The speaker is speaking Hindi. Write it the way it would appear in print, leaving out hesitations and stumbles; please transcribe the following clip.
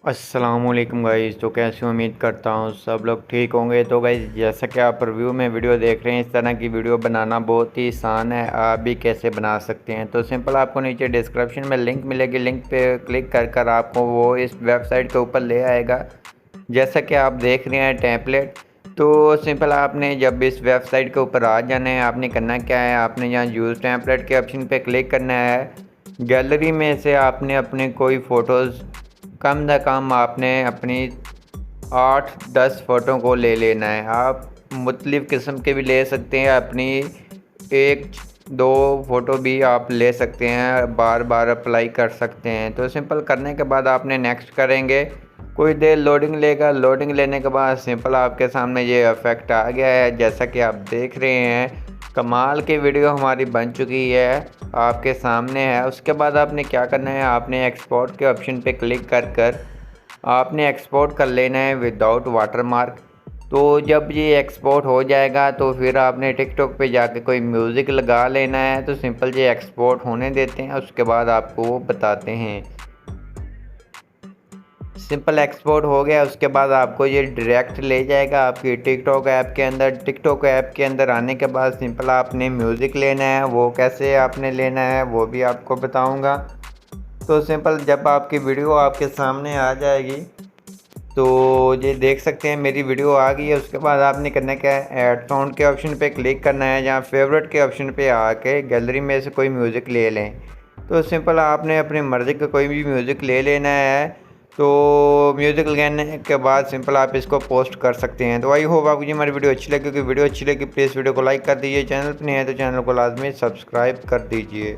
अस्सलामुअलैकुम गाइस। तो कैसे उम्मीद करता हूँ सब लोग ठीक होंगे। तो गाइस जैसा कि आप रिव्यू में वीडियो देख रहे हैं, इस तरह की वीडियो बनाना बहुत ही आसान है। आप भी कैसे बना सकते हैं तो सिंपल आपको नीचे डिस्क्रिप्शन में लिंक मिलेगी, लिंक पे क्लिक कर आपको वो इस वेबसाइट के ऊपर ले आएगा। जैसा कि आप देख रहे हैं टेम्पलेट, तो सिंपल आपने जब इस वेबसाइट के ऊपर आ जाना है, आपने करना क्या है, आपने यहाँ यूज़ टेम्पलेट के ऑप्शन पे क्लिक करना है। गैलरी में से आपने अपने कोई फ़ोटोज़ कम से कम आपने अपनी 8-10 फ़ोटो को ले लेना है। आप मुख्तलिफ़ किस्म के भी ले सकते हैं, अपनी 1-2 फ़ोटो भी आप ले सकते हैं, बार बार अप्लाई कर सकते हैं। तो सिंपल करने के बाद आपने नेक्स्ट करेंगे, कुछ देर लोडिंग लेगा। लोडिंग लेने के बाद सिंपल आपके सामने ये इफ़ेक्ट आ गया है, जैसा कि आप देख रहे हैं। कमाल की वीडियो हमारी बन चुकी है, आपके सामने है। उसके बाद आपने क्या करना है, आपने एक्सपोर्ट के ऑप्शन पे क्लिक कर आपने एक्सपोर्ट कर लेना है विदाउट वाटरमार्क। तो जब ये एक्सपोर्ट हो जाएगा तो फिर आपने टिकटॉक पे जाके कोई म्यूज़िक लगा लेना है। तो सिंपल ये एक्सपोर्ट होने देते हैं, उसके बाद आपको वो बताते हैं। सिंपल एक्सपोर्ट हो गया, उसके बाद आपको ये डायरेक्ट ले जाएगा आपकी टिकटॉक ऐप के अंदर। टिकटॉक ऐप के अंदर आने के बाद सिंपल आपने म्यूज़िक लेना है, वो कैसे आपने लेना है वो भी आपको बताऊंगा। तो सिंपल जब आपकी वीडियो आपके सामने आ जाएगी तो ये देख सकते हैं मेरी वीडियो आ गई है। उसके बाद आपने करना क्या है, ऐड साउंड के ऑप्शन पे क्लिक करना है, जहाँ फेवरेट के ऑप्शन पे आके गैलरी में से कोई म्यूज़िक ले लें। तो सिंपल आपने अपनी मर्ज़ी का कोई भी म्यूज़िक ले लेना है। तो म्यूज़िक लगाने के बाद सिंपल आप इसको पोस्ट कर सकते हैं। तो आई होप आपको ये हमारी वीडियो अच्छी लगी। वीडियो अच्छी लगी प्लीज़ वीडियो को लाइक कर दीजिए, चैनल पर नहीं है तो चैनल को लाजमी सब्सक्राइब कर दीजिए।